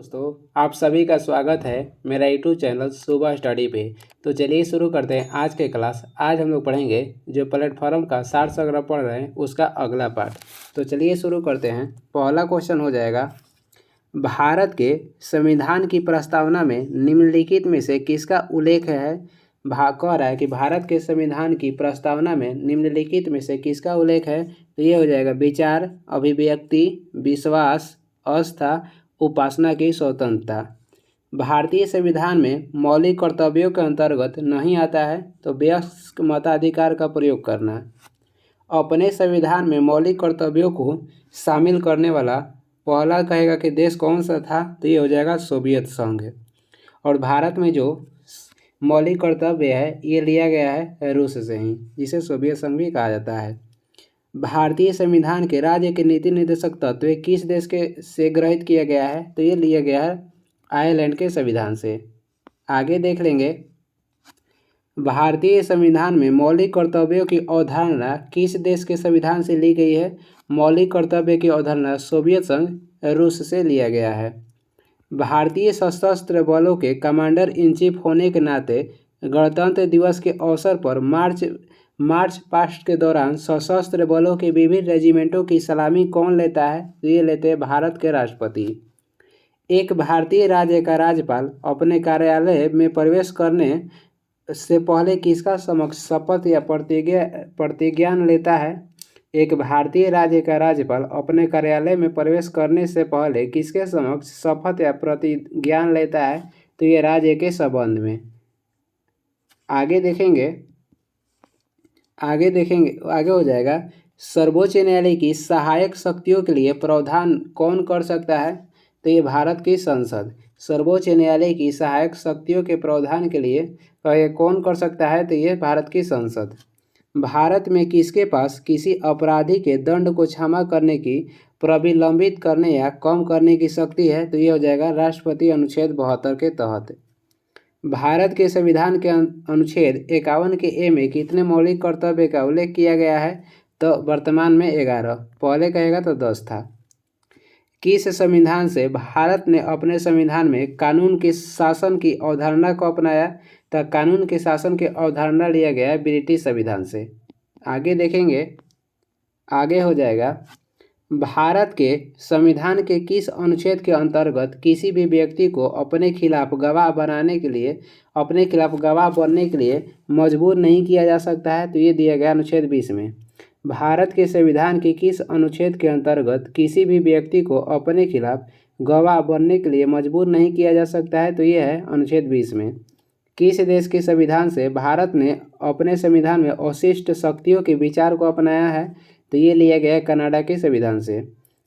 दोस्तों, आप सभी का स्वागत है मेरा यूट्यूब चैनल सुबह स्टडी पे। तो चलिए शुरू करते हैं आज के क्लास। आज हम लोग पढ़ेंगे जो प्लेटफॉर्म का 60 से अगर पढ़ रहे हैं उसका अगला पार्ट। तो चलिए शुरू करते हैं। पहला क्वेश्चन हो जाएगा, भारत के संविधान की प्रस्तावना में निम्नलिखित में से किसका उल्लेख है। कह रहा है कि भारत के संविधान की प्रस्तावना में निम्नलिखित में से किसका उल्लेख है। तो ये हो जाएगा विचार, अभिव्यक्ति, विश्वास, आस्था, उपासना की स्वतंत्रता। भारतीय संविधान में मौलिक कर्तव्यों के अंतर्गत नहीं आता है तो वयस्क मताधिकार का प्रयोग करना। अपने संविधान में मौलिक कर्तव्यों को शामिल करने वाला पहला कहेगा कि देश कौन सा था। तो ये हो जाएगा सोवियत संघ। और भारत में जो मौलिक कर्तव्य है ये लिया गया है रूस से ही, जिसे सोवियत संघ भी कहा जाता है। भारतीय संविधान के राज्य के नीति निर्देशक तत्व किस देश के से ग्रहित किया गया है। तो ये लिया गया है आयरलैंड के संविधान से। आगे देख लेंगे, भारतीय संविधान में मौलिक कर्तव्यों की अवधारणा किस देश के संविधान से ली गई है। मौलिक कर्तव्य की अवधारणा सोवियत संघ रूस से लिया गया है। भारतीय सशस्त्र बलों के कमांडर इन चीफ होने के नाते गणतंत्र दिवस के अवसर पर मार्च पास्ट के दौरान सशस्त्र बलों के विभिन्न रेजिमेंटों की सलामी कौन लेता है। तो ये लेते हैं भारत के राष्ट्रपति। एक भारतीय राज्य का राज्यपाल अपने कार्यालय में प्रवेश करने से पहले किसका समक्ष शपथ या प्रतिज्ञान लेता है। एक भारतीय राज्य का राज्यपाल अपने कार्यालय में प्रवेश करने से पहले किसके समक्ष शपथ या प्रतिज्ञान लेता है। तो ये राज्य के संबंध में। आगे हो जाएगा, सर्वोच्च न्यायालय की सहायक शक्तियों के लिए प्रावधान कौन कर सकता है। तो ये भारत की संसद। सर्वोच्च न्यायालय की सहायक शक्तियों के प्रावधान के लिए कौन कर सकता है। तो ये भारत की संसद। भारत में किसके पास किसी अपराधी के दंड को क्षमा करने की, प्रविलंबित करने या कम करने की शक्ति है। तो ये हो जाएगा राष्ट्रपति अनुच्छेद 72 के तहत। भारत के संविधान के अनुच्छेद 51 के ए में कितने मौलिक कर्तव्य का उल्लेख किया गया है। तो वर्तमान में 11, पहले कहेगा तो 10 था। किस संविधान से भारत ने अपने संविधान में कानून के शासन की अवधारणा को अपनाया। तो कानून के शासन की अवधारणा लिया गया है ब्रिटिश संविधान से। आगे देखेंगे, आगे हो जाएगा, भारत के संविधान के किस अनुच्छेद के अंतर्गत किसी भी व्यक्ति को अपने खिलाफ गवाह बनने के लिए मजबूर नहीं किया जा सकता है। तो ये दिया गया अनुच्छेद 20 में। भारत के संविधान के किस अनुच्छेद के अंतर्गत किसी भी व्यक्ति को अपने खिलाफ गवाह बनने के लिए मजबूर नहीं किया जा सकता है। तो ये है अनुच्छेद 20 में। किस देश के संविधान से भारत ने अपने संविधान में अवशिष्ट शक्तियों के विचार को अपनाया है। तो ये लिया गया है कनाडा के संविधान से।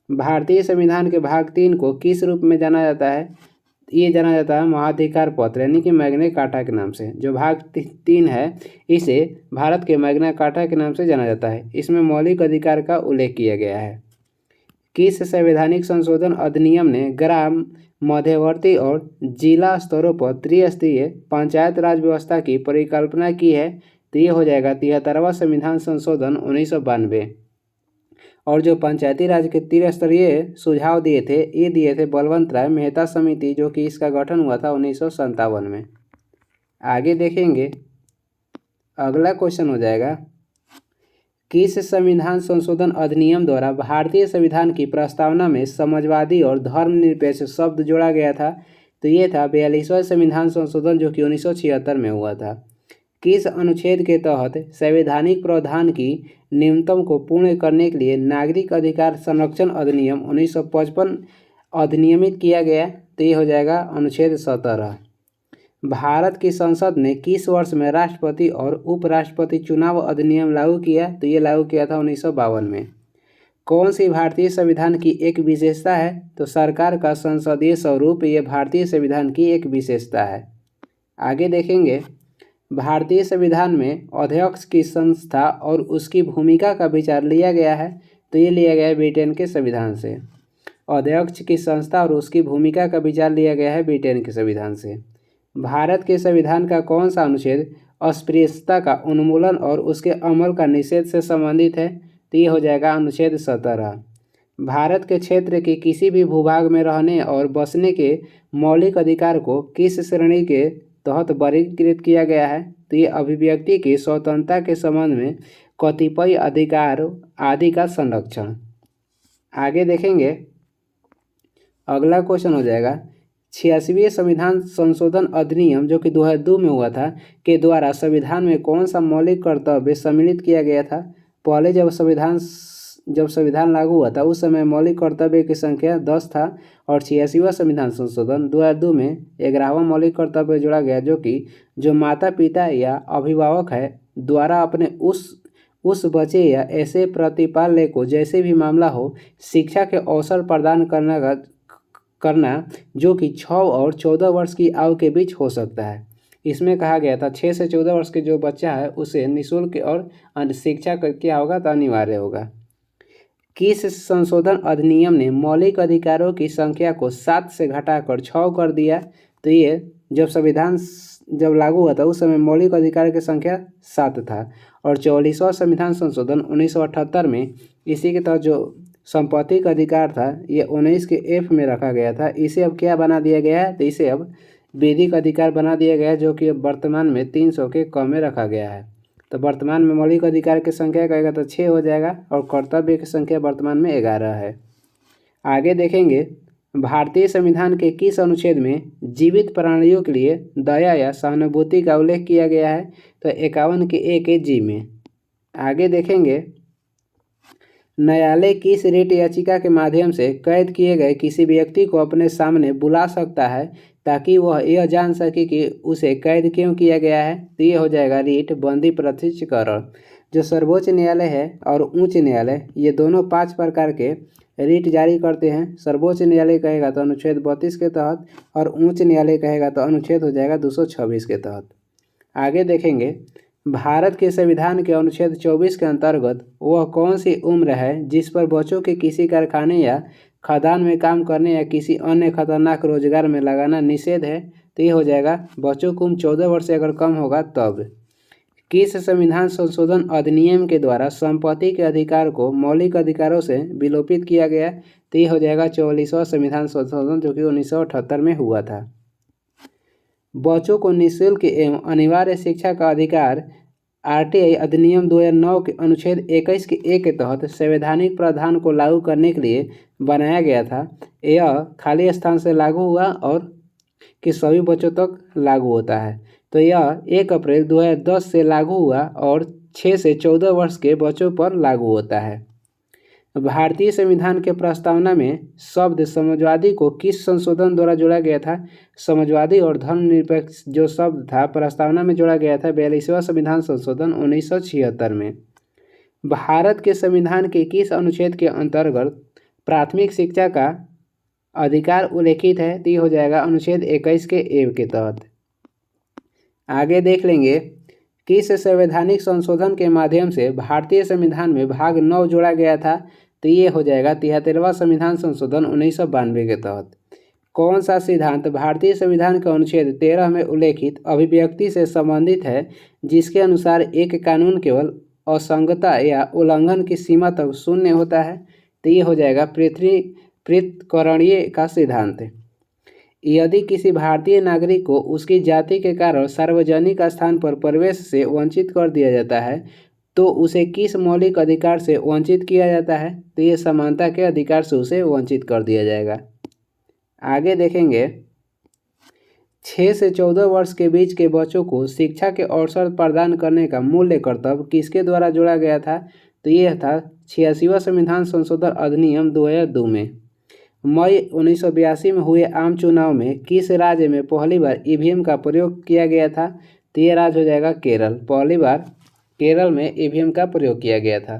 भारतीय संविधान के भाग 3 को किस रूप में जाना जाता है। ये जाना जाता है महाधिकार पत्र यानी कि मैग्ना कार्टा के नाम से। जो भाग 3 है इसे भारत के मैग्ना कार्टा के नाम से जाना जाता है। इसमें मौलिक अधिकार का उल्लेख किया गया है। किस संवैधानिक संशोधन अधिनियम ने ग्राम, मध्यवर्ती और जिला स्तरों पर त्रिस्तरीय पंचायत राज व्यवस्था की परिकल्पना की है। तो ये हो जाएगा 73वां संविधान संशोधन 1992। और जो पंचायती राज के त्रिस्तरीय सुझाव दिए थे ये दिए थे बलवंत राय मेहता समिति, जो कि इसका गठन हुआ था 1957 में। आगे देखेंगे, अगला क्वेश्चन हो जाएगा, किस संविधान संशोधन अधिनियम द्वारा भारतीय संविधान की प्रस्तावना में समाजवादी और धर्मनिरपेक्ष शब्द जोड़ा गया था। तो ये था 42वां संविधान संशोधन, जो कि 1976 में हुआ था। किस अनुच्छेद के तहत संवैधानिक प्रावधान की न्यूनतम को पूर्ण करने के लिए नागरिक अधिकार संरक्षण अधिनियम 1955 अधिनियमित किया गया। तो ये हो जाएगा अनुच्छेद 17। भारत की संसद ने किस वर्ष में राष्ट्रपति और उपराष्ट्रपति चुनाव अधिनियम लागू किया। तो ये लागू किया था 1952 में। कौन सी भारतीय संविधान की एक विशेषता है। तो सरकार का संसदीय स्वरूप ये भारतीय संविधान की एक विशेषता है। आगे देखेंगे, भारतीय संविधान में अध्यक्ष की संस्था और उसकी भूमिका का विचार लिया गया है। तो ये लिया गया है ब्रिटेन के संविधान से। अध्यक्ष की संस्था और उसकी भूमिका का विचार लिया गया है ब्रिटेन के संविधान से। भारत के संविधान का कौन सा अनुच्छेद अस्पृश्यता का उन्मूलन और उसके अमल का निषेध से संबंधित है। तो ये हो जाएगा अनुच्छेद 17। भारत के क्षेत्र के किसी भी भूभाग में रहने और बसने के मौलिक अधिकार को किस श्रेणी के तहत वर्गीकृत किया गया है? तो ये अभिव्यक्ति की स्वतंत्रता के संबंध में कतिपय अधिकार आदि का संरक्षण। आगे देखेंगे, अगला क्वेश्चन हो जाएगा 86वें संविधान संशोधन अधिनियम जो कि 2002 में हुआ था के द्वारा संविधान में कौन सा मौलिक कर्तव्य सम्मिलित किया गया था? पहले जब संविधान लागू हुआ था उस समय मौलिक कर्तव्य की संख्या 10 था और 86वां संविधान संशोधन 2002 में 11वां मौलिक कर्तव्य जोड़ा गया जो माता पिता या अभिभावक है द्वारा अपने उस बच्चे या ऐसे प्रतिपाल्य को जैसे भी मामला हो शिक्षा के अवसर प्रदान करना जो कि 6 और 14 वर्ष की आयु के बीच हो सकता है। इसमें कहा गया था 6 से 14 वर्ष के जो बच्चा है उसे निःशुल्क और शिक्षा क्या होगा तो अनिवार्य होगा। किस संशोधन अधिनियम ने मौलिक अधिकारों की संख्या को 7 से घटाकर 6 कर दिया? तो ये जब संविधान लागू हुआ था उस समय मौलिक अधिकार की संख्या 7 था और 44वां संविधान संशोधन 1978 में इसी के तहत जो संपत्ति का अधिकार था ये 19 के F में रखा गया था। इसे अब क्या बना दिया गया है? तो इसे अब विधिक अधिकार बना दिया गया है जो कि अब वर्तमान में 300 के कम में रखा गया है। तो वर्तमान में मौलिक अधिकार की संख्या कहेगा तो 6 हो जाएगा और कर्तव्य की संख्या वर्तमान में 11 है। आगे देखेंगे, भारतीय संविधान के किस अनुच्छेद में जीवित प्राणियों के लिए दया या सहानुभूति का उल्लेख किया गया है? तो 51 के A के G में। आगे देखेंगे, न्यायालय किस रिट याचिका के माध्यम से कैद किए गए किसी व्यक्ति को अपने सामने बुला सकता है ताकि वह यह जान सके कि उसे कैद क्यों किया गया है? तो ये हो जाएगा रिट बंदी प्रत्यक्षीकरण। जो सर्वोच्च न्यायालय है और उच्च न्यायालय ये दोनों 5 प्रकार के रिट जारी करते हैं। सर्वोच्च न्यायालय कहेगा तो अनुच्छेद 32 के तहत और उच्च न्यायालय कहेगा तो अनुच्छेद हो जाएगा 226 के तहत। आगे देखेंगे, भारत के संविधान के अनुच्छेद 24 के अंतर्गत वह कौन सी उम्र है जिस पर बच्चों के किसी कारखाने या खदान में काम करने या किसी अन्य खतरनाक रोजगार में लगाना निषेध है? तो ये हो जाएगा बच्चों को उम्र 14 वर्ष से अगर कम होगा तब। किस संविधान संशोधन अधिनियम के द्वारा संपत्ति के अधिकार को मौलिक अधिकारों से विलोपित किया गया? तो ये हो जाएगा 44वां संविधान संशोधन जो कि 1978 में हुआ था। बच्चों को निःशुल्क एवं अनिवार्य शिक्षा का अधिकार आरटीआई अधिनियम 2009 के अनुच्छेद 21 के A के तहत संवैधानिक प्रावधान को लागू करने के लिए बनाया गया था। यह खाली स्थान से लागू हुआ और कि सभी बच्चों तक लागू होता है। तो यह 1 अप्रैल 2010 से लागू हुआ और 6 से 14 वर्ष के बच्चों पर लागू होता है। भारतीय संविधान के प्रस्तावना में शब्द समाजवादी को किस संशोधन द्वारा जोड़ा गया था? समाजवादी और धर्मनिरपेक्ष जो शब्द था प्रस्तावना में जोड़ा गया था 42वां संविधान संशोधन 1976 में। भारत के संविधान के किस अनुच्छेद के अंतर्गत प्राथमिक शिक्षा का अधिकार उल्लेखित है? तो ये हो जाएगा अनुच्छेद 21 के ए के तहत। आगे देख लेंगे, किस संवैधानिक संशोधन के माध्यम से भारतीय संविधान में भाग 9 जोड़ा गया था? तो ये हो जाएगा 73वां संविधान संशोधन 1992 के तहत। कौन सा सिद्धांत भारतीय संविधान के अनुच्छेद 13 में उल्लेखित अभिव्यक्ति से संबंधित है जिसके अनुसार एक कानून केवल असंगतता या उल्लंघन की सीमा तक शून्य होता है? तो ये हो जाएगा पृथक्करणीय का सिद्धांत। यदि किसी भारतीय नागरिक को उसकी जाति के कारण सार्वजनिक स्थान पर प्रवेश से वंचित कर दिया जाता है तो उसे किस मौलिक अधिकार से वंचित किया जाता है? तो ये समानता के अधिकार से उसे वंचित कर दिया जाएगा। आगे देखेंगे, 6 से 14 वर्ष के बीच के बच्चों को शिक्षा के अवसर प्रदान करने का मूल्य कर्तव्य किसके द्वारा जोड़ा गया था? तो यह था 86वां संविधान संशोधन अधिनियम 2002 में। मई 1982 में हुए आम चुनाव में किस राज्य में पहली बार ईवीएम का प्रयोग किया गया था? तो ये राज्य हो जाएगा केरल। पहली बार केरल में ईवीएम का प्रयोग किया गया था।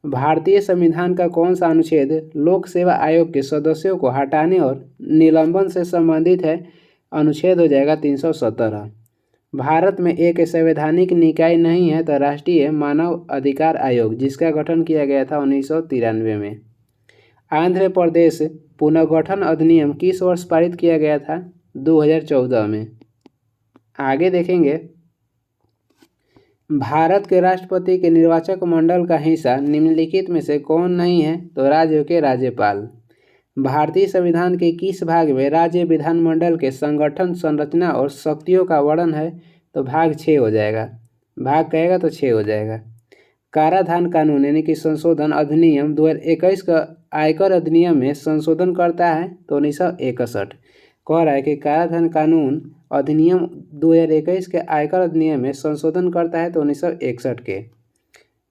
भारतीय संविधान का कौन सा अनुच्छेद लोक सेवा आयोग के सदस्यों को हटाने और निलंबन से संबंधित है? अनुच्छेद हो जाएगा 317। भारत में एक संवैधानिक निकाय नहीं है तो राष्ट्रीय मानव अधिकार आयोग जिसका गठन किया गया था 1993 में। आंध्र प्रदेश पुनर्गठन अधिनियम किस वर्ष पारित किया गया था? 2014 में। आगे देखेंगे, भारत के राष्ट्रपति के निर्वाचक मंडल का हिस्सा निम्नलिखित में से कौन नहीं है? तो राज्यों के राज्यपाल। भारतीय संविधान के किस भाग में राज्य विधानमंडल के संगठन, संरचना और शक्तियों का वर्णन है? तो भाग 6 हो जाएगा। भाग कहेगा तो 6 हो जाएगा। कराधान कानून यानी कि संशोधन अधिनियम 2021 का आयकर अधिनियम में संशोधन करता है तो 1961 कह रहा है कि कराधान कानून अधिनियम 2021 के आयकर अधिनियम में संशोधन करता है तो 1961 के।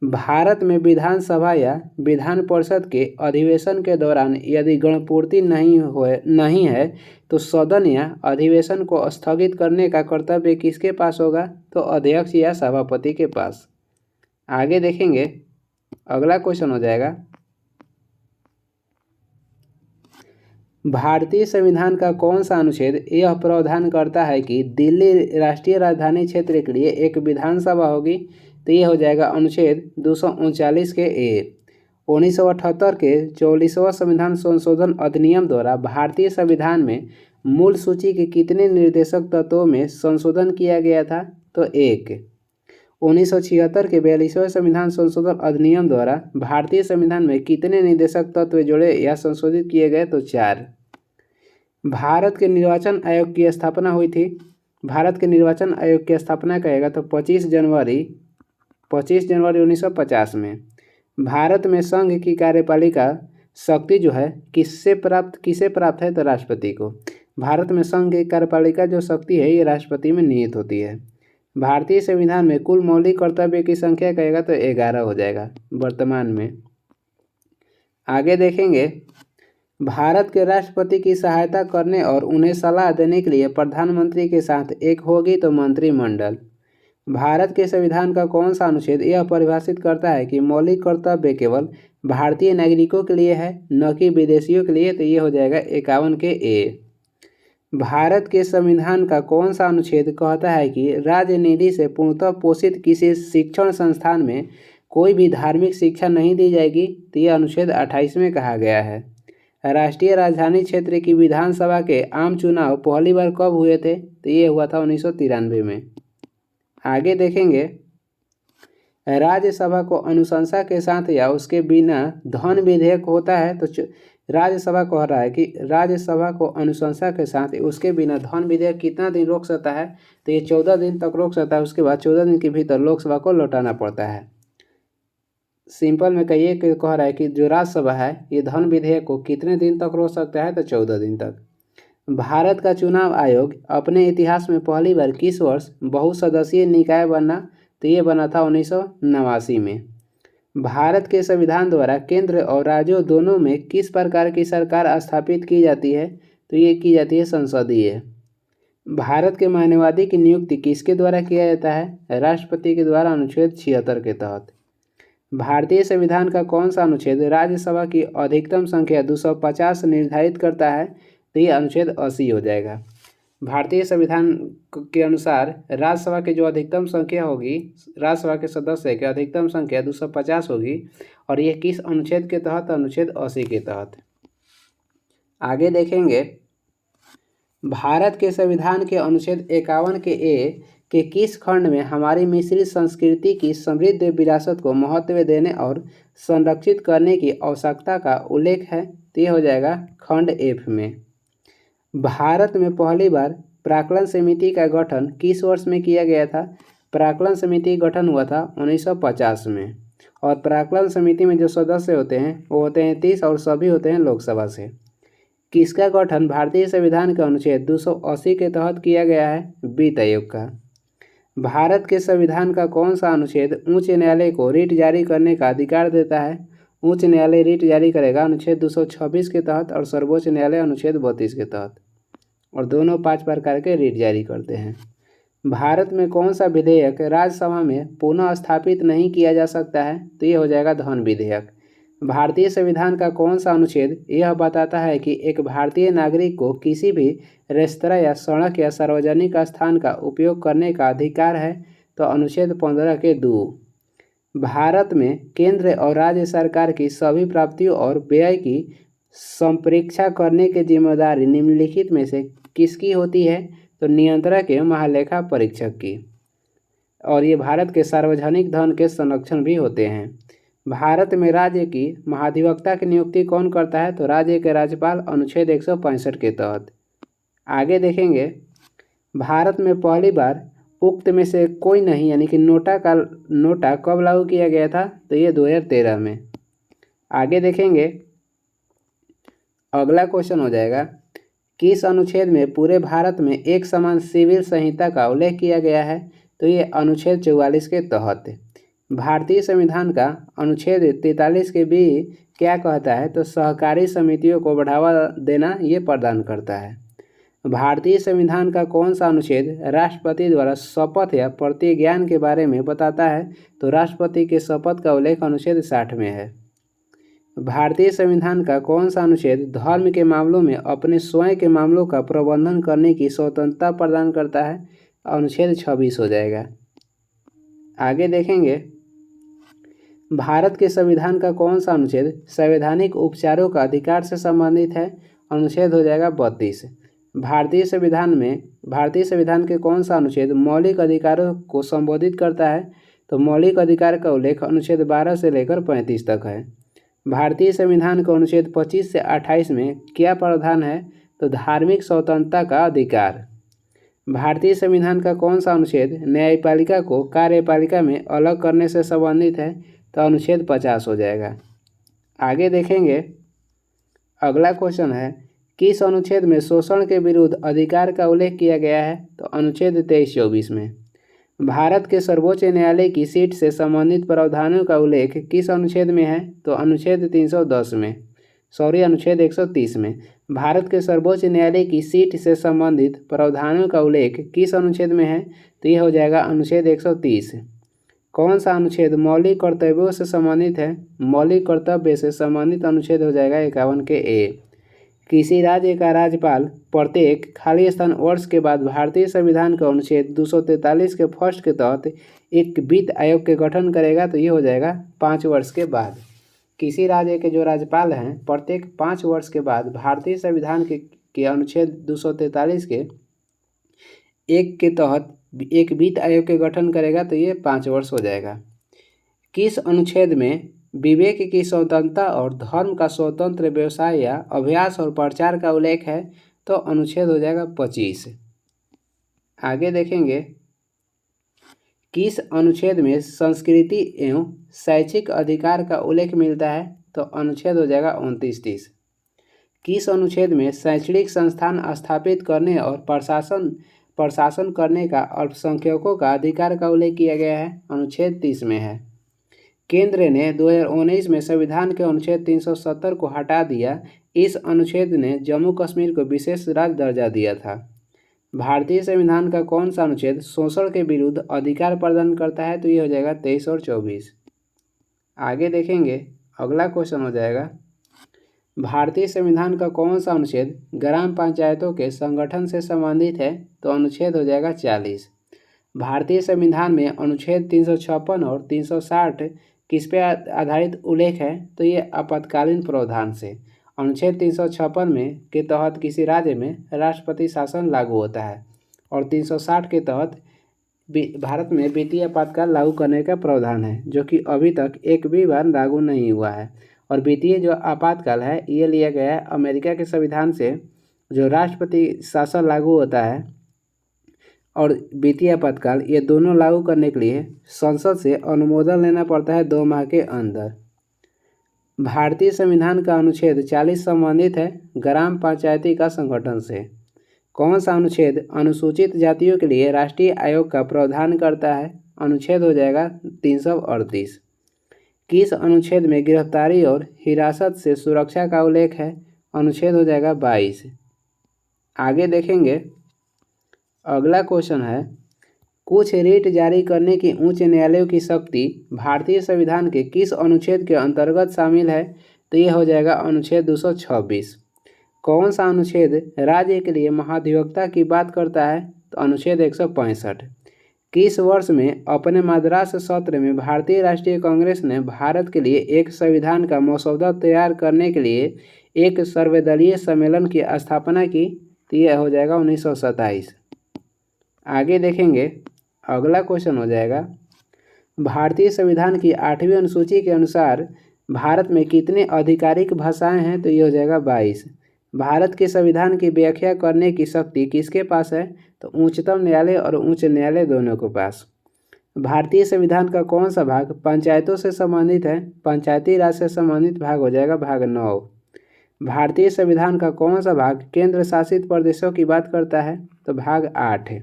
भारत में विधानसभा या विधान परिषद के अधिवेशन के दौरान यदि गणपूर्ति नहीं है तो सदन या अधिवेशन को स्थगित करने का कर्तव्य किसके पास होगा? तो अध्यक्ष या सभापति के पास। आगे देखेंगे, अगला क्वेश्चन हो जाएगा, भारतीय संविधान का कौन सा अनुच्छेद यह प्रावधान करता है कि दिल्ली राष्ट्रीय राजधानी क्षेत्र के लिए एक विधानसभा होगी? तो ये हो जाएगा अनुच्छेद 239 के ए। 1978 के 44वां संविधान संशोधन अधिनियम द्वारा भारतीय संविधान में मूल सूची के कितने निर्देशक तत्वों में संशोधन किया गया था? तो 1। 1976 के 42वें संविधान संशोधन अधिनियम द्वारा भारतीय संविधान में कितने निर्देशक तत्व जोड़े या संशोधित किए गए? तो 4। भारत के निर्वाचन आयोग की स्थापना हुई थी। भारत के निर्वाचन आयोग की स्थापना कहेगा तो 25 जनवरी 1950 में। भारत में संघ की कार्यपालिका शक्ति जो है किसे प्राप्त है? तो राष्ट्रपति को। भारत में संघ की कार्यपालिका जो शक्ति है ये राष्ट्रपति में निहित होती है। भारतीय संविधान में कुल मौलिक कर्तव्य की संख्या कहेगा तो 11 हो जाएगा वर्तमान में। आगे देखेंगे, भारत के राष्ट्रपति की सहायता करने और उन्हें सलाह देने के लिए प्रधानमंत्री के साथ एक होगी तो मंत्रिमंडल। भारत के संविधान का कौन सा अनुच्छेद यह परिभाषित करता है कि मौलिक कर्तव्य केवल भारतीय नागरिकों के लिए है न कि विदेशियों के लिए? तो ये हो जाएगा 51 के ए। भारत के संविधान का कौन सा अनुच्छेद कहता है कि राज्य निधि से पूर्णतः पोषित किसी शिक्षण संस्थान में कोई भी धार्मिक शिक्षा नहीं दी जाएगी? तो यह अनुच्छेद 28 में कहा गया है। राष्ट्रीय राजधानी क्षेत्र की विधानसभा के आम चुनाव पहली बार कब हुए थे? तो ये हुआ था 1993 में। आगे देखेंगे, राज्यसभा को अनुशंसा के साथ या उसके बिना धन विधेयक होता है? तो राज्यसभा कह रहा है कि राज्यसभा को अनुशंसा के साथ उसके बिना धन विधेयक कितना दिन रोक सकता है? तो ये 14 दिन तक रोक सकता है। उसके बाद 14 दिन के भीतर लोकसभा को लौटाना पड़ता है। सिंपल में कहिए कि कह रहा है कि जो राज्यसभा है ये धन विधेयक को कितने दिन तक रोक सकता है? तो 14 दिन तक। भारत का चुनाव आयोग अपने इतिहास में पहली बार किस वर्ष बहुसदस्यीय निकाय बना? तो ये बना था 1989 में। भारत के संविधान द्वारा केंद्र और राज्यों दोनों में किस प्रकार की सरकार स्थापित की जाती है? तो ये की जाती है संसदीय। भारत के मान्यवादी की नियुक्ति किसके द्वारा किया जाता है? राष्ट्रपति के द्वारा अनुच्छेद 76 के तहत। भारतीय संविधान का कौन सा अनुच्छेद राज्यसभा की अधिकतम संख्या 250 निर्धारित करता है? तो ये अनुच्छेद 80 हो जाएगा। भारतीय संविधान के अनुसार राज्यसभा की जो अधिकतम संख्या होगी, राज्यसभा के सदस्य की अधिकतम संख्या 250 होगी और ये किस अनुच्छेद के तहत? अनुच्छेद 80 के तहत। आगे देखेंगे, भारत के संविधान के अनुच्छेद 51 के ए के किस खंड में हमारी मिश्रित संस्कृति की समृद्ध विरासत को महत्व देने और संरक्षित करने की आवश्यकता का उल्लेख है? तो ये हो जाएगा खंड एफ में। भारत में पहली बार प्राक्कलन समिति का गठन किस वर्ष में किया गया था? प्राक्कलन समिति गठन हुआ था 1950 में और प्राक्कलन समिति में जो सदस्य होते हैं वो होते हैं 30 और सभी होते हैं लोकसभा से। किसका गठन भारतीय संविधान के अनुच्छेद 280 के तहत किया गया है? वित्त आयोग का। भारत के संविधान का कौन सा अनुच्छेद उच्च न्यायालय को रिट जारी करने का अधिकार देता है? उच्च न्यायालय रिट जारी करेगा अनुच्छेद 226 के तहत और सर्वोच्च न्यायालय अनुच्छेद 32 के तहत, और दोनों 5 प्रकार के रिट जारी करते हैं। भारत में कौन सा विधेयक राज्यसभा में पुनः स्थापित नहीं किया जा सकता है? तो ये हो जाएगा धन विधेयक। भारतीय संविधान का कौन सा अनुच्छेद यह बताता है कि एक भारतीय नागरिक को किसी भी रेस्तरां या सड़क या सार्वजनिक स्थान का उपयोग करने का अधिकार है? तो अनुच्छेद 15 के 2। भारत में केंद्र और राज्य सरकार की सभी प्राप्तियों और व्यय की संप्रेक्षा करने की जिम्मेदारी निम्नलिखित में से किसकी होती है? तो नियंत्रक एवं महालेखा परीक्षक की। और ये भारत के सार्वजनिक धन के संरक्षण भी होते हैं। भारत में राज्य की महाधिवक्ता की नियुक्ति कौन करता है? तो राज्य के राज्यपाल, अनुच्छेद 165 के तहत। आगे देखेंगे, भारत में पहली बार उक्त में से कोई नहीं यानी कि नोटा कब लागू किया गया था? तो ये 2013 में। आगे देखेंगे, अगला क्वेश्चन हो जाएगा, किस अनुच्छेद में पूरे भारत में एक समान सिविल संहिता का उल्लेख किया गया है? तो ये अनुच्छेद 44 के तहत। भारतीय संविधान का अनुच्छेद 43 के भी क्या कहता है? तो सहकारी समितियों को बढ़ावा देना ये प्रदान करता है। भारतीय संविधान का कौन सा अनुच्छेद राष्ट्रपति द्वारा शपथ या प्रतिज्ञान के बारे में बताता है? तो राष्ट्रपति के शपथ का उल्लेख अनुच्छेद 60 में है। भारतीय संविधान का कौन सा अनुच्छेद धर्म के मामलों में अपने स्वयं के मामलों का प्रबंधन करने की स्वतंत्रता प्रदान करता है? अनुच्छेद 26 हो जाएगा। आगे देखेंगे, भारत के संविधान का कौन सा अनुच्छेद संवैधानिक उपचारों का अधिकार से संबंधित है? अनुच्छेद हो जाएगा 32। भारतीय संविधान के कौन सा अनुच्छेद मौलिक अधिकारों को संबोधित करता है? तो मौलिक अधिकार का उल्लेख अनुच्छेद 12 से लेकर 35 तक है। भारतीय संविधान के अनुच्छेद 25 से 28 में क्या प्रावधान है? तो धार्मिक स्वतंत्रता का अधिकार। भारतीय संविधान का कौन सा अनुच्छेद न्यायपालिका को कार्यपालिका में अलग करने से संबंधित है? तो अनुच्छेद 50 हो जाएगा। आगे देखेंगे, अगला क्वेश्चन है, किस अनुच्छेद में शोषण के विरुद्ध अधिकार का उल्लेख किया गया है? तो अनुच्छेद 23-24 में। भारत के सर्वोच्च न्यायालय की सीट से संबंधित प्रावधानों का उल्लेख किस अनुच्छेद में है? तो अनुच्छेद 310 में, अनुच्छेद 130 में। भारत के सर्वोच्च न्यायालय की सीट से संबंधित प्रावधानों का उल्लेख किस अनुच्छेद में है? तो यह हो जाएगा अनुच्छेद 130। कौन सा अनुच्छेद मौलिक कर्तव्यों से संबंधित है? मौलिक कर्तव्य से संबंधित अनुच्छेद हो जाएगा 51 के ए। किसी राज्य का राज्यपाल प्रत्येक खाली स्थान वर्ष के बाद भारतीय संविधान के अनुच्छेद 243 के फर्स्ट के तहत एक वित्त आयोग के गठन करेगा? तो ये हो जाएगा 5 वर्ष के बाद। किसी राज्य के जो राज्यपाल हैं प्रत्येक 5 वर्ष के बाद भारतीय संविधान के अनुच्छेद 243 के एक के तहत एक वित्त आयोग के गठन करेगा? तो ये 5 वर्ष हो जाएगा। किस अनुच्छेद में विवेक की स्वतंत्रता और धर्म का स्वतंत्र व्यवसाय या अभ्यास और प्रचार का उल्लेख है? तो अनुच्छेद हो जाएगा 25। आगे देखेंगे, किस अनुच्छेद में संस्कृति एवं शैक्षिक अधिकार का उल्लेख मिलता है? तो अनुच्छेद हो जाएगा 29-30। किस अनुच्छेद में शैक्षणिक संस्थान स्थापित करने और प्रशासन करने का अल्पसंख्यकों का अधिकार का उल्लेख किया गया है? अनुच्छेद 30 में है। केंद्र ने 2019 में संविधान के अनुच्छेद 370 को हटा दिया। इस अनुच्छेद ने जम्मू कश्मीर को विशेष राज्य दर्जा दिया था। भारतीय संविधान का कौन सा अनुच्छेद शोषण के विरुद्ध अधिकार प्रदान करता है? तो ये हो जाएगा 23 और 24। आगे देखेंगे, अगला क्वेश्चन हो जाएगा, भारतीय संविधान का कौन सा अनुच्छेद ग्राम पंचायतों के संगठन से संबंधित है? तो अनुच्छेद हो जाएगा 40। भारतीय संविधान में अनुच्छेद 356 और 360 किस पे आधारित उल्लेख है? तो ये आपातकालीन प्रावधान से। अनुच्छेद 356 में के तहत किसी राज्य में राष्ट्रपति शासन लागू होता है और 360 के तहत भारत में वित्तीय आपातकाल लागू करने का प्रावधान है, जो कि अभी तक एक भी बार लागू नहीं हुआ है। और वित्तीय जो आपातकाल है ये लिया गया है अमेरिका के संविधान से, जो राष्ट्रपति शासन लागू होता है और वित्तीय आपातकाल, ये दोनों लागू करने के लिए संसद से अनुमोदन लेना पड़ता है 2 माह के अंदर। भारतीय संविधान का अनुच्छेद 40 संबंधित है ग्राम पंचायती का संगठन से। कौन सा अनुच्छेद अनुसूचित जातियों के लिए राष्ट्रीय आयोग का प्रावधान करता है? अनुच्छेद हो जाएगा 338। किस अनुच्छेद में गिरफ्तारी और हिरासत से सुरक्षा का उल्लेख है? अनुच्छेद हो जाएगा 22। आगे देखेंगे, अगला क्वेश्चन है, कुछ रिट जारी करने की उच्च न्यायालयों की शक्ति भारतीय संविधान के किस अनुच्छेद के अंतर्गत शामिल है? तो ये हो जाएगा अनुच्छेद 226। कौन सा अनुच्छेद राज्य के लिए महाधिवक्ता की बात करता है? तो अनुच्छेद 165। किस वर्ष में अपने मद्रास सत्र में भारतीय राष्ट्रीय कांग्रेस ने भारत के लिए एक संविधान का मसौदा तैयार करने के लिए एक सर्वदलीय सम्मेलन की स्थापना की? तो यह हो जाएगा 1927। आगे देखेंगे, अगला क्वेश्चन हो जाएगा, भारतीय संविधान की 8वीं अनुसूची के अनुसार भारत में कितने आधिकारिक भाषाएं हैं? तो ये हो जाएगा 22। भारत के संविधान की व्याख्या करने की शक्ति किसके पास है? तो उच्चतम न्यायालय और उच्च न्यायालय दोनों के पास। भारतीय संविधान का कौन सा भाग पंचायतों से संबंधित है? पंचायती राज से संबंधित भाग हो जाएगा भाग 9। भारतीय संविधान का कौन सा भाग केंद्र शासित प्रदेशों की बात करता है? तो भाग 8 है।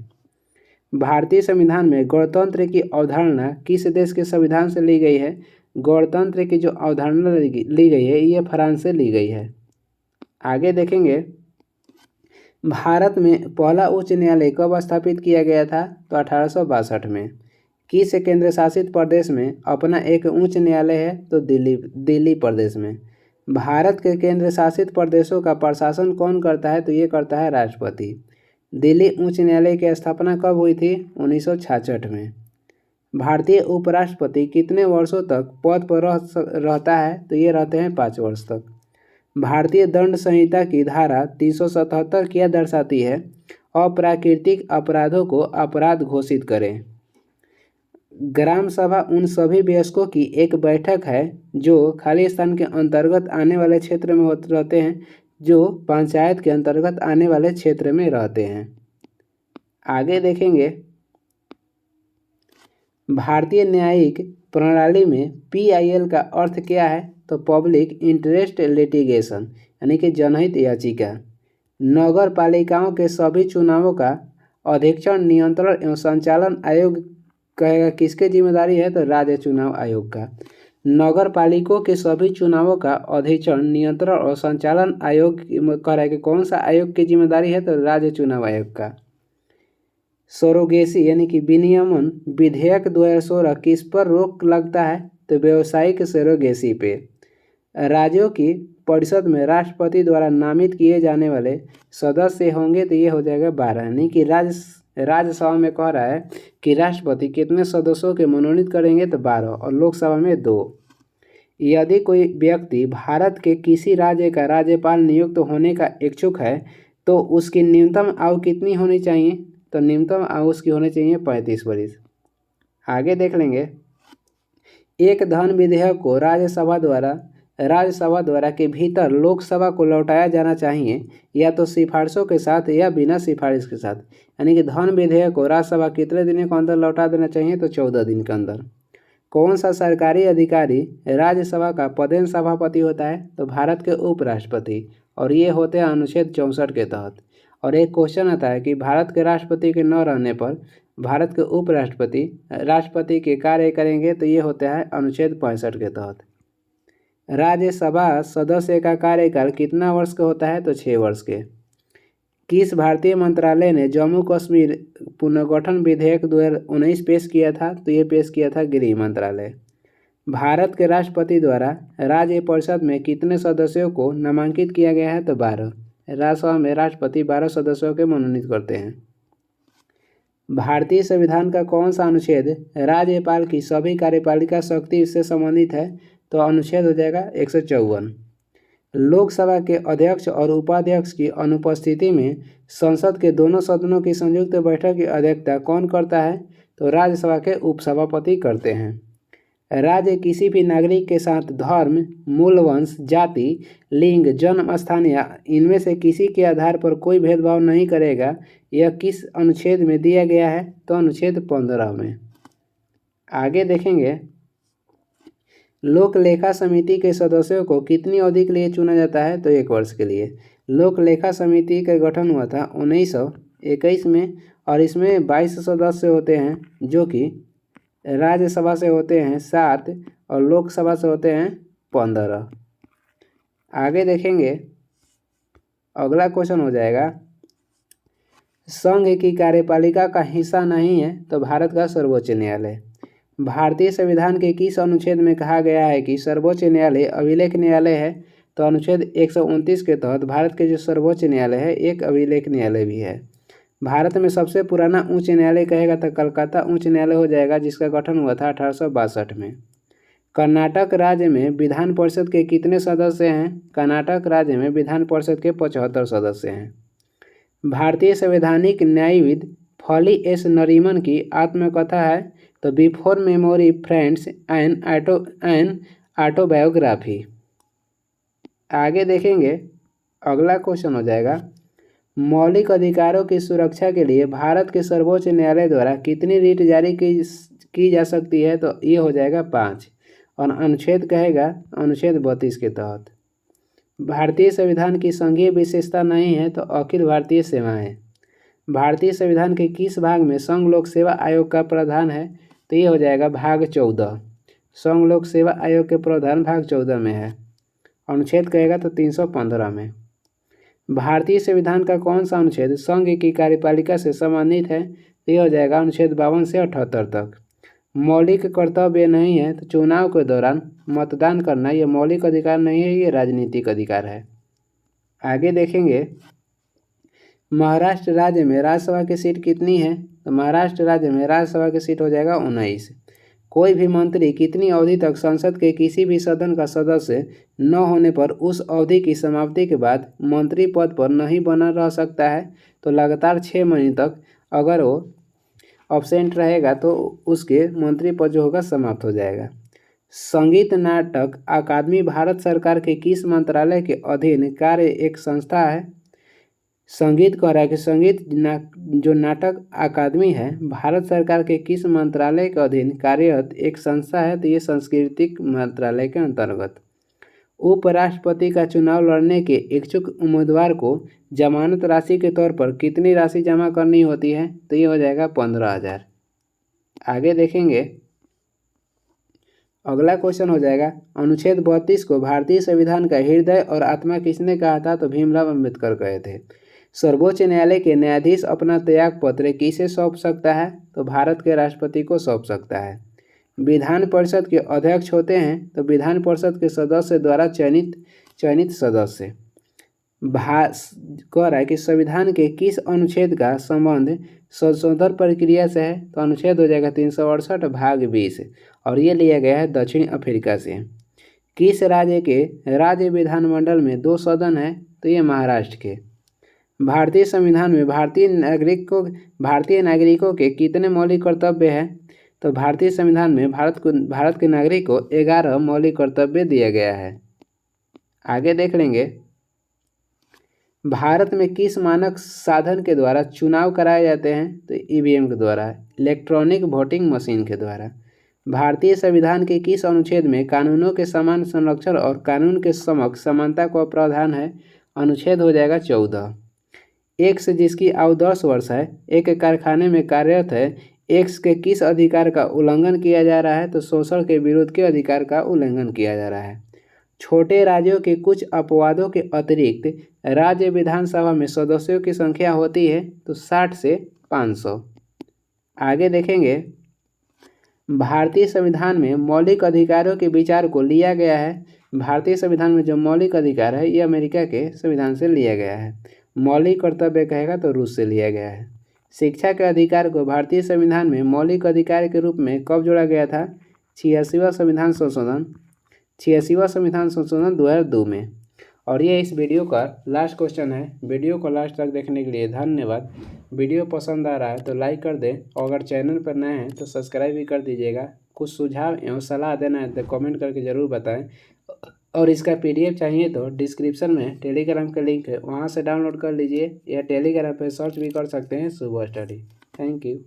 भारतीय संविधान में गणतंत्र की अवधारणा किस देश के संविधान से ली गई है? गणतंत्र की जो अवधारणा ली गई है ये फ्रांस से ली गई है। आगे देखेंगे, भारत में पहला उच्च न्यायालय कब स्थापित किया गया था? तो 1862 में। किस केंद्र शासित प्रदेश में अपना एक उच्च न्यायालय है? तो दिल्ली प्रदेश में। भारत के केंद्र शासित प्रदेशों का प्रशासन कौन करता है? तो ये करता है राष्ट्रपति। दिल्ली उच्च न्यायालय की स्थापना कब हुई थी? 1966 में। भारतीय उपराष्ट्रपति कितने वर्षों तक पद पर रहता है? तो ये रहते हैं 5 वर्ष तक। भारतीय दंड संहिता की धारा 377 क्या दर्शाती है? अप्राकृतिक अपराधों को अपराध घोषित करें। ग्राम सभा उन सभी वयस्कों की एक बैठक है जो खाली स्थान के अंतर्गत आने वाले क्षेत्र में रहते हैं, जो पंचायत के अंतर्गत आने वाले क्षेत्र में रहते हैं। आगे देखेंगे, भारतीय न्यायिक प्रणाली में PIL का अर्थ क्या है? तो पब्लिक इंटरेस्ट लिटिगेशन यानी कि जनहित याचिका। नगर पालिकाओं के सभी चुनावों का अधीक्षण, नियंत्रण एवं संचालन आयोग कहेगा किसके जिम्मेदारी है? तो राज्य चुनाव आयोग का। नगर पालिकाओं के सभी चुनावों का अधीक्षण, नियंत्रण और संचालन आयोग कह कि कौन सा आयोग की जिम्मेदारी है? तो राज्य चुनाव आयोग का। सरोगेसी यानी कि विनियमन विधेयक 2016 किस पर रोक लगता है? तो व्यावसायिक सरोगेसी पे। राज्यों की परिषद में राष्ट्रपति द्वारा नामित किए जाने वाले सदस्य होंगे तो ये हो जाएगा 12, यानी कि राज्यसभा में कह रहा है कि राष्ट्रपति कितने सदस्यों के मनोनीत करेंगे? तो 12 और लोकसभा में 2। यदि कोई व्यक्ति भारत के किसी राज्य का राज्यपाल नियुक्त होने का इच्छुक है तो उसकी न्यूनतम आयु कितनी होनी चाहिए? तो न्यूनतम आयु उसकी होनी चाहिए 35 वर्ष। आगे देख लेंगे, एक धन विधेयक को राज्यसभा द्वारा के भीतर लोकसभा को लौटाया जाना चाहिए या तो सिफारिशों के साथ या बिना सिफारिश के साथ, यानी कि धन विधेयक को राज्यसभा कितने दिनों के अंदर लौटा देना चाहिए? तो 14 दिन के अंदर। कौन सा सरकारी अधिकारी राज्यसभा का पदेन सभापति होता है? तो भारत के उपराष्ट्रपति, और ये होते हैं अनुच्छेद 64 के तहत। और एक क्वेश्चन आता है कि भारत के राष्ट्रपति के न रहने पर भारत के उपराष्ट्रपति राष्ट्रपति के कार्य करेंगे, तो ये होता है अनुच्छेद 65 के तहत। राज्यसभा सदस्य का कार्यकाल कितना वर्ष का होता है? तो 6 वर्ष के। किस भारतीय मंत्रालय ने जम्मू कश्मीर पुनर्गठन विधेयक 2019 पेश किया था? तो ये पेश किया था गृह मंत्रालय। भारत के राष्ट्रपति द्वारा राज्य परिषद में कितने सदस्यों को नामांकित किया गया है? तो 12। राज्यसभा में राष्ट्रपति 12 सदस्यों के मनोनीत करते हैं। भारतीय संविधान का कौन सा अनुच्छेद राज्यपाल की सभी कार्यपालिका शक्ति से संबंधित है? तो अनुच्छेद हो जाएगा 154। लोकसभा के अध्यक्ष और उपाध्यक्ष की अनुपस्थिति में संसद के दोनों सदनों की संयुक्त बैठक की अध्यक्षता कौन करता है? तो राज्यसभा के उपसभापति करते हैं। राज्य किसी भी नागरिक के साथ धर्म, मूल वंश, जाति, लिंग, जन्म स्थान या इनमें से किसी के आधार पर कोई भेदभाव नहीं करेगा। यह किस अनुच्छेद में दिया गया है? तो अनुच्छेद 15 में। आगे देखेंगे, लोक लेखा समिति के सदस्यों को कितनी अवधि के लिए चुना जाता है? तो 1 वर्ष के लिए। लोक लेखा समिति का गठन हुआ था 1921 में और इसमें 22 सदस्य होते हैं जो कि राज्यसभा से होते हैं 7 और लोकसभा से होते हैं 15। आगे देखेंगे, अगला क्वेश्चन हो जाएगा, संघ की कार्यपालिका का हिस्सा नहीं है तो भारत का सर्वोच्च न्यायालय। भारतीय संविधान के किस अनुच्छेद में कहा गया है कि सर्वोच्च न्यायालय अभिलेख न्यायालय है? तो अनुच्छेद 129 के तहत भारत के जो सर्वोच्च न्यायालय है एक अभिलेख न्यायालय भी है। भारत में सबसे पुराना उच्च न्यायालय कहेगा तो कलकत्ता उच्च न्यायालय हो जाएगा, जिसका गठन हुआ था 1862 में। कर्नाटक राज्य में विधान परिषद के कितने सदस्य हैं? कर्नाटक राज्य में विधान परिषद के 75 सदस्य हैं। भारतीय संवैधानिक न्यायविद हॉली एस नरीमन की आत्मकथा है, तो before memory friends an autobiography. आगे देखेंगे, अगला क्वेश्चन हो जाएगा, मौलिक अधिकारों की सुरक्षा के लिए भारत के सर्वोच्च न्यायालय द्वारा कितनी रीट जारी की जा सकती है, तो ये हो जाएगा 5। और अनुच्छेद कहेगा अनुच्छेद 32 के तहत। भारतीय संविधान की संघीय विशेषता नहीं है, तो अखिल भारतीय सेवाएं। भारतीय संविधान के किस भाग में संघ लोक सेवा आयोग का प्रावधान है, तो ये हो जाएगा भाग 14। संघ लोक सेवा आयोग के प्रावधान भाग 14 में है। अनुच्छेद कहेगा तो 315 में। भारतीय संविधान का कौन सा अनुच्छेद संघ की कार्यपालिका से संबंधित है, तो ये हो जाएगा अनुच्छेद 52 से 78 तक। मौलिक कर्तव्य नहीं है, तो चुनाव के दौरान मतदान करना ये मौलिक अधिकार नहीं है, ये राजनीतिक अधिकार है। आगे देखेंगे, महाराष्ट्र राज्य में राज्यसभा की सीट कितनी है, तो महाराष्ट्र राज्य में राज्यसभा की सीट हो जाएगा 19। कोई भी मंत्री कितनी अवधि तक संसद के किसी भी सदन का सदस्य न होने पर उस अवधि की समाप्ति के बाद मंत्री पद पर नहीं बना रह सकता है, तो लगातार 6 महीने तक अगर वो अब्सेंट रहेगा तो उसके मंत्री पद जो होगा समाप्त हो जाएगा। संगीत नाटक अकादमी भारत सरकार के किस मंत्रालय के अधीन कार्य एक संस्था है? संगीत कह रहा है कि जो नाटक अकादमी है भारत सरकार के किस मंत्रालय के अधीन कार्यरत एक संस्था है, तो ये सांस्कृतिक मंत्रालय के अंतर्गत। उपराष्ट्रपति का चुनाव लड़ने के इच्छुक उम्मीदवार को जमानत राशि के तौर पर कितनी राशि जमा करनी होती है, तो ये हो जाएगा 15,000। आगे देखेंगे, अगला क्वेश्चन हो जाएगा, अनुच्छेद 32 को भारतीय संविधान का हृदय और आत्मा किसने कहा था, तो भीमराव अंबेडकर कहे थे। सर्वोच्च न्यायालय के न्यायाधीश अपना त्याग पत्र किसे सौंप सकता है, तो भारत के राष्ट्रपति को सौंप सकता है। विधान परिषद के अध्यक्ष होते हैं, तो विधान परिषद के सदस्य द्वारा चयनित सदस्य। कह रहा है कि संविधान के किस अनुच्छेद का संबंध संशोधन प्रक्रिया से है, तो अनुच्छेद हो जाएगा 368 भाग 20, और ये लिया गया है दक्षिण अफ्रीका से। किस राज्य के राज्य विधानमंडल में 2 सदन है, तो ये महाराष्ट्र के। भारतीय संविधान में भारतीय नागरिकों के कितने मौलिक कर्तव्य हैं, तो भारतीय संविधान में भारत के नागरिक को 11 मौलिक कर्तव्य दिया गया है। आगे देख लेंगे, भारत में किस मानक साधन के द्वारा चुनाव कराए जाते हैं, तो ईवीएम के द्वारा, इलेक्ट्रॉनिक वोटिंग मशीन के द्वारा। भारतीय संविधान के किस अनुच्छेद में कानूनों के समान संरक्षण और कानून के समक्ष समानता का प्रावधान है, अनुच्छेद हो जाएगा 14। एक्स जिसकी आयु 10 वर्ष है, एक कारखाने में कार्यरत है, एक्स के किस अधिकार का उल्लंघन किया जा रहा है, तो शोषण के विरुद्ध के अधिकार का उल्लंघन किया जा रहा है। छोटे राज्यों के कुछ अपवादों के अतिरिक्त राज्य विधानसभा में सदस्यों की संख्या होती है, तो 60 से 500। आगे देखेंगे, भारतीय संविधान में मौलिक अधिकारों के विचार को लिया गया है। भारतीय संविधान में जो मौलिक अधिकार है ये अमेरिका के संविधान से लिया गया है। मौलिक कर्तव्य कहेगा तो रूस से लिया गया है। शिक्षा के अधिकार को भारतीय संविधान में मौलिक अधिकार के रूप में कब जोड़ा गया था, 86वां संविधान संशोधन 2002 में। और ये इस वीडियो का लास्ट क्वेश्चन है। वीडियो को लास्ट तक देखने के लिए धन्यवाद। वीडियो पसंद आ रहा है तो लाइक कर दें, और अगर चैनल पर नए हैं तो सब्सक्राइब भी कर दीजिएगा। कुछ सुझाव एवं सलाह देना है तो कमेंट करके ज़रूर बताएं। और इसका PDF चाहिए तो डिस्क्रिप्शन में टेलीग्राम का लिंक है, वहाँ से डाउनलोड कर लीजिए, या टेलीग्राम पर सर्च भी कर सकते हैं शुभ स्टडी। Thank you.